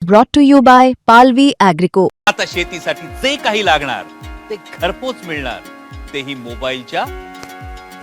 brought to you by Palvi Agrico. आता शेतीसाठी जे काही लागणार ते घरपोच मिळणार, तेही मोबाईलच्या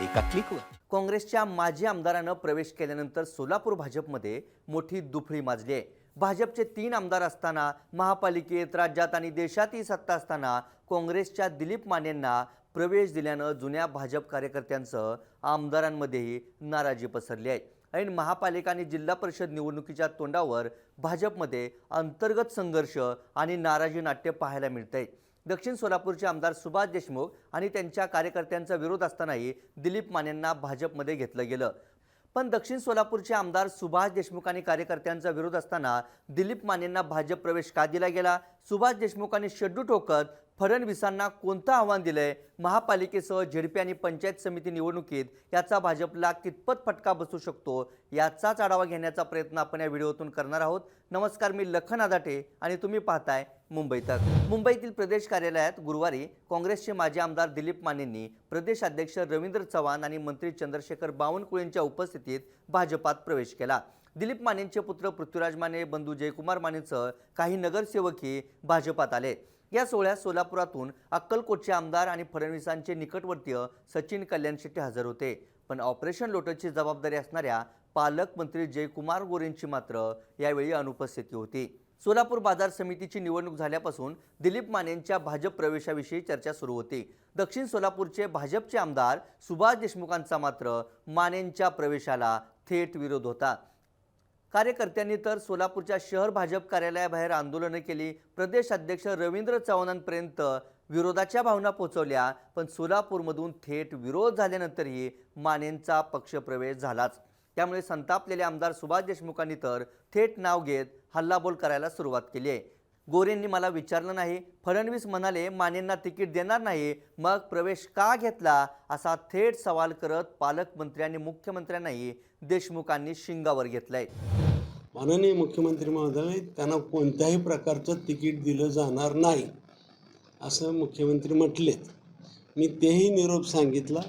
एका क्लिकवर. काँग्रेसच्या माजी आमदारानं प्रवेश केल्यानंतर सोलापूर भाजपमध्ये मोठी दुफळी माजली आहे. भाजपचे 3 आमदार असताना, महापालिकेत, राज्यात आणि देशातही सत्ता असताना काँग्रेसच्या दिलीप मानेंना प्रवेश दिल्यानं जुन्या भाजप कार्यकर्त्यांसह आमदारांमध्येही नाराजी पसरली आहे. ऐन महापालिका आणि जिल्हा परिषद निवडणुकीच्या तोंडावर भाजपमध्ये अंतर्गत संघर्ष आणि नाराजी नाट्य पाहायला मिळतंय. दक्षिण सोलापूरचे आमदार सुभाष देशमुख आणि त्यांच्या कार्यकर्त्यांचा विरोध असतानाही दिलीप मानेंना भाजपमध्ये घेतलं गेलं. पण दक्षिण सोलापूरचे आमदार सुभाष देशमुख आणि कार्यकर्त्यांचा विरोध असताना दिलीप मानेंना भाजप प्रवेश का दिला गेला? सुभाष देशमुखांनी शेड्डू ठोकत फडणवीसांना कोणतं आव्हान दिलंय? महापालिकेसह झेडपी आणि पंचायत समिती निवडणुकीत याचा भाजपला कितपत फटका बसू शकतो, याचाच आढावा घेण्याचा प्रयत्न आपण या व्हिडिओतून करणार आहोत. नमस्कार, मी लखन आदाटे आणि तुम्ही पाहताय मुंबई तक. मुंबईतील प्रदेश कार्यालयात गुरुवारी काँग्रेसचे माजी आमदार दिलीप मानेंनी प्रदेशाध्यक्ष रवींद्र चव्हाण आणि मंत्री चंद्रशेखर बावनकुळेंच्या उपस्थितीत भाजपात प्रवेश केला. दिलीप मानेंचे पुत्र पृथ्वीराज माने, बंधू जयकुमार मानेंसह काही नगरसेवकही भाजपात आले. या सोहळ्यात सोलापुरातून अक्कलकोटचे आमदार आणि फडणवीसांचे निकटवर्तीय सचिन कल्याण शेट्टी हजर होते. पण ऑपरेशन लोटसची जबाबदारी असणाऱ्या पालकमंत्री जयकुमार गोरेंची मात्र यावेळी अनुपस्थिती होती. सोलापूर बाजार समितीची निवडणूक झाल्यापासून दिलीप मानेंच्या भाजप प्रवेशाविषयी चर्चा सुरू होती. दक्षिण सोलापूरचे भाजपचे आमदार सुभाष देशमुखांचा मात्र मानेंच्या प्रवेशाला थेट विरोध होता. कार्यकर्त्यांनी तर सोलापूरच्या शहर भाजप कार्यालयाबाहेर आंदोलनं केली. प्रदेश अध्यक्ष रवींद्र चव्हाणांपर्यंत विरोधाच्या भावना पोहोचवल्या. पण सोलापूरमधून थेट विरोध झाल्यानंतरही मानेंचा पक्षप्रवेश झालाच. त्यामुळे संतापलेले आमदार सुभाष देशमुखांनी तर थेट नाव घेत हल्लाबोल करायला सुरुवात केली आहे. गोरेंनी मला विचारलं नाही, फडणवीस म्हणाले मानेंना तिकीट देणार नाही, मग प्रवेश का घेतला, असा थेट सवाल करत पालकमंत्री आणि मुख्यमंत्र्यांनाही देशमुखांनी शिंगावर घेतलंय. माननीय मुख्यमंत्री महोदय, त्यांना कोणत्याही प्रकारचं तिकीट दिलं जाणार नाही असं मुख्यमंत्री म्हटलेत. मी तेही निरोप सांगितला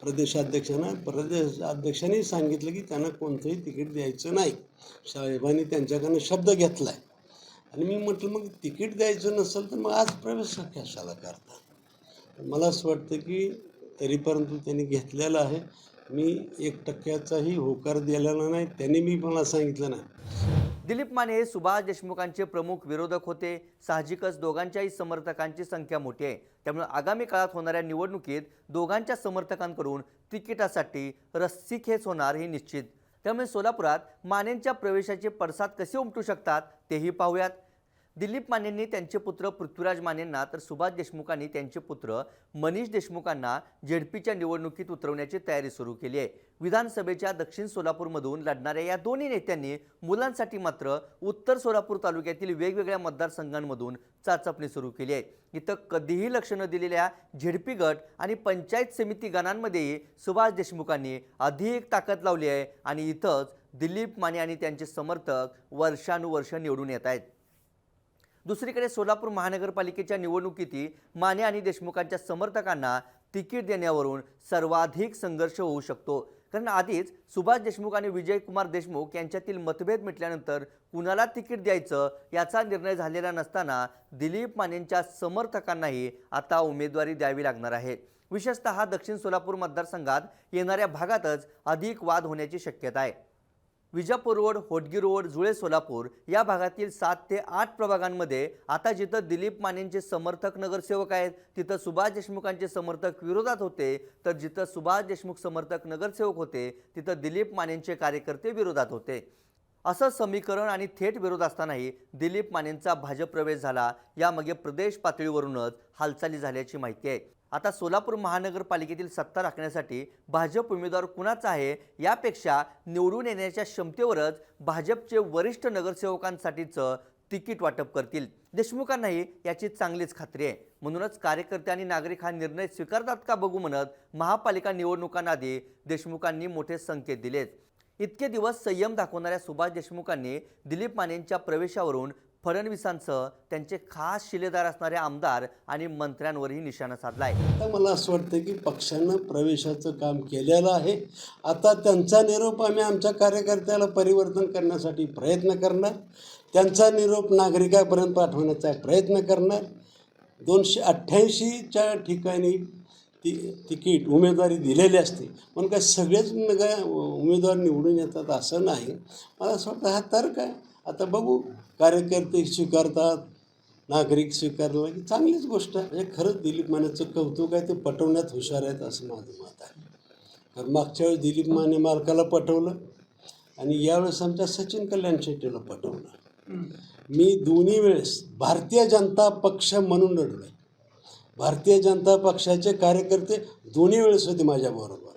प्रदेशाध्यक्षांना. प्रदेशाध्यक्षांनी सांगितलं की त्यांना कोणतंही तिकीट द्यायचं नाही. साहेबांनी त्यांच्याकडनं शब्द घेतला आहे. आणि मी म्हटलं मग तिकीट द्यायचं नसेल तर मग आज प्रवेश कशाला करता. मला असं वाटतं की तरीपर्यंत त्यांनी घेतलेलं आहे. मी 1% होकार दिलेला नाही, त्यांनी मी मला सांगितलं नाही. दिलीप माने हे सुभाष देशमुखांचे प्रमुख विरोधक होते. साहजिकच दोघांच्याही समर्थकांची संख्या मोठी आहे. त्यामुळे आगामी काळात होणाऱ्या निवडणुकीत दोघांच्या समर्थकांकडून तिकिटासाठी रस्सीखेच होणार हे निश्चित. त्यामुळे सोलापुरात मानेंच्या प्रवेशाचे पडसाद कसे उमटू शकतात तेही पाहूयात. दिलीप मानेंनी त्यांचे पुत्र पृथ्वीराज मानेंना तर सुभाष देशमुखांनी त्यांचे पुत्र मनीष देशमुखांना झेडपीच्या निवडणुकीत उतरवण्याची तयारी सुरू केली आहे. विधानसभेच्या दक्षिण सोलापूरमधून लढणाऱ्या या दोन्ही नेत्यांनी मुलांसाठी मात्र उत्तर सोलापूर तालुक्यातील वेगवेगळ्या मतदारसंघांमधून चाचपणी सुरू केली आहे. इथं कधीही लक्ष न दिलेल्या झेडपी गट आणि पंचायत समिती गणांमध्येही सुभाष देशमुखांनी अधिक ताकद लावली आहे आणि इथंच दिलीप माने आणि त्यांचे समर्थक वर्षानुवर्ष निवडून येत आहेत. दुसरीकडे सोलापूर महानगरपालिकेच्या निवडणुकीतही माने आणि देशमुखांच्या समर्थकांना तिकीट देण्यावरून सर्वाधिक संघर्ष होऊ शकतो. कारण आधीच सुभाष देशमुख आणि विजयकुमार देशमुख यांच्यातील मतभेद मिटल्यानंतर कुणाला तिकीट द्यायचं याचा निर्णय झालेला नसताना दिलीप मानेंच्या समर्थकांनाही आता उमेदवारी द्यावी लागणार आहे. विशेषतः दक्षिण सोलापूर मतदारसंघात येणाऱ्या भागातच अधिक वाद होण्याची शक्यता आहे. विजापूर रोड, होटगी रोड, जुळे सोलापूर या भागातील 7 ते 8 प्रभागांमध्ये आता जिथं दिलीप मानेंचे समर्थक नगरसेवक आहेत तिथं सुभाष देशमुखांचे समर्थक विरोधात होते, तर जिथं सुभाष देशमुख समर्थक नगरसेवक होते तिथं दिलीप मानेंचे कार्यकर्ते विरोधात होते. असं समीकरण आणि थेट विरोध असतानाही दिलीप मानेंचा भाजप प्रवेश झाला. यामागे प्रदेश पातळीवरूनच हालचाली झाल्याची माहिती आहे. आता सोलापूर महानगरपालिकेतील सत्ता राखण्यासाठी भाजप उमेदवार कुणाचा आहे यापेक्षा निवडून येण्याच्या क्षमतेवरच भाजपचे वरिष्ठ नगरसेवकांसाठीचं तिकीट वाटप करतील. देशमुखांनाही याची चांगलीच खात्री आहे. म्हणूनच कार्यकर्ते आणि नागरिक हा निर्णय स्वीकारतात का बघू म्हणत महापालिका निवडणुकांआधी देशमुखांनी मोठे संकेत दिलेत. इतके दिवस संयम दाखवणाऱ्या सुभाष देशमुखांनी दिलीप मानेंच्या प्रवेशावरून फडणवीसांसह त्यांचे खास शिलेदार असणारे आमदार आणि मंत्र्यांवरही निशाणा साधलाय. आता मला असं वाटतं की पक्षानं प्रवेशाचं काम केलेलं आहे. आता त्यांचा निरोप आम्ही आमच्या कार्यकर्त्याला परिवर्तन करण्यासाठी प्रयत्न करणार. त्यांचा निरोप नागरिकांपर्यंत पाठवण्याचा प्रयत्न करणार. 288च्या ठिकाणी तिकीट उमेदवारी दिलेली असते, पण काय सगळेच उमेदवार निवडून येतात असं नाही. मला असं वाटतं हा तर्क आहे. आता बघू, कार्यकर्ते स्वीकारतात, नागरिक स्वीकारला की चांगलीच गोष्ट आहे. म्हणजे खरंच दिलीप मानेचं कौतुक आहे, ते पटवण्यात हुशार आहेत असं माझं मत आहे. कारण मागच्या वेळेस दिलीप माने मालकाला पटवलं आणि यावेळेस आमच्या सचिन कल्याण शेट्टीला पटवलं. मी दोन्ही वेळेस भारतीय जनता पक्ष म्हणून लढलो आहे. भारतीय जनता पक्षाचे कार्यकर्ते दोन्ही वेळेस होते माझ्याबरोबर.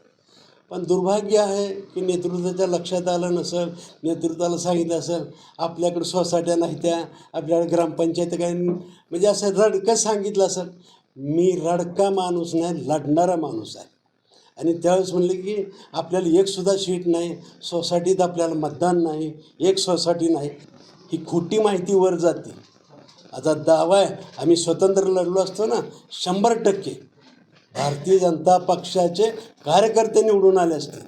पण दुर्भाग्य आहे की नेतृत्वाच्या लक्षात आलं नसेल, नेतृत्वाला सांगितलं असेल आपल्याकडे सोसायट्या नाही त्या, आपल्याकडे ग्रामपंचायत काय, म्हणजे असं रडकं सांगितलं असेल. मी रडका माणूस नाही, लढणारा माणूस आहे. आणि त्यावेळेस म्हणले की आपल्याला एकसुद्धा सीट नाही, सोसायटीत आपल्याला मतदान नाही, एक सोसायटी नाही. ही खोटी माहिती वर जाते. आता दावा आहे आम्ही स्वतंत्र लढलो असतो ना, 100% भारतीय जनता पक्षाचे कार्यकर्ते निवडून आले असते.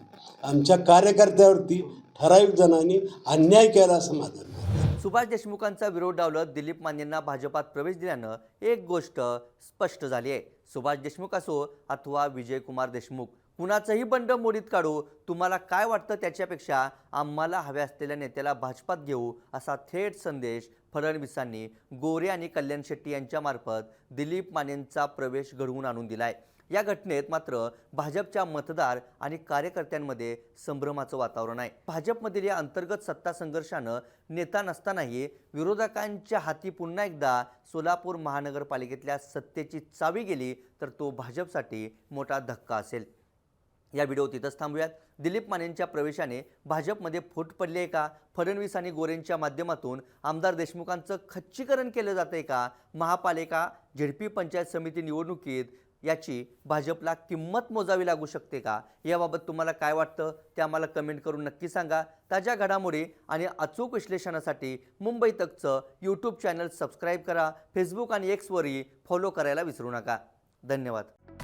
आमच्या कार्यकर्त्यावरती ठराविक जणांनी अन्याय केला असं माझं. सुभाष देशमुखांचा विरोध डावलत दिलीप मानेंना भाजपात प्रवेश दिल्यानं एक गोष्ट स्पष्ट झाली आहे. सुभाष देशमुख असो अथवा विजयकुमार देशमुख, कुणाचंही बंड मोडीत काढू, तुम्हाला काय वाटतं त्याच्यापेक्षा आम्हाला हव्या असलेल्या नेत्याला भाजपात घेऊ, असा थेट संदेश फडणवीसांनी गोरे आणि कल्याण शेट्टी यांच्यामार्फत दिलीप मानेंचा प्रवेश घडवून आणून दिलाय. या घटनेत मात्र भाजपच्या मतदार आणि कार्यकर्त्यांमध्ये संभ्रमाचं वातावरण आहे. भाजपमधील या अंतर्गत सत्ता संघर्षानं नेता नसतानाही विरोधकांच्या हाती पुन्हा एकदा सोलापूर महानगरपालिकेतल्या सत्तेची चावी गेली तर तो भाजपसाठी मोठा धक्का असेल. या व्हिडिओ तिथंच थांबूयात. दिलीप मानेंच्या प्रवेशाने भाजपमध्ये फूट पडली आहे का? फडणवीस आणि गोरेंच्या माध्यमातून आमदार देशमुखांचं खच्चीकरण केलं जातंय का? महापालिका झेडपी पंचायत समिती निवडणुकीत याची भाजपला किंमत मोजावी लागू शकते का? याबाबत तुम्हाला काय वाटतं ते आम्हाला कमेंट करून नक्की सांगा. ताज्या घडामोडी आणि अचूक विश्लेषणासाठी मुंबई तकचं यूट्यूब चॅनल सबस्क्राईब करा. फेसबुक आणि एक्सवरही फॉलो करायला विसरू नका. धन्यवाद.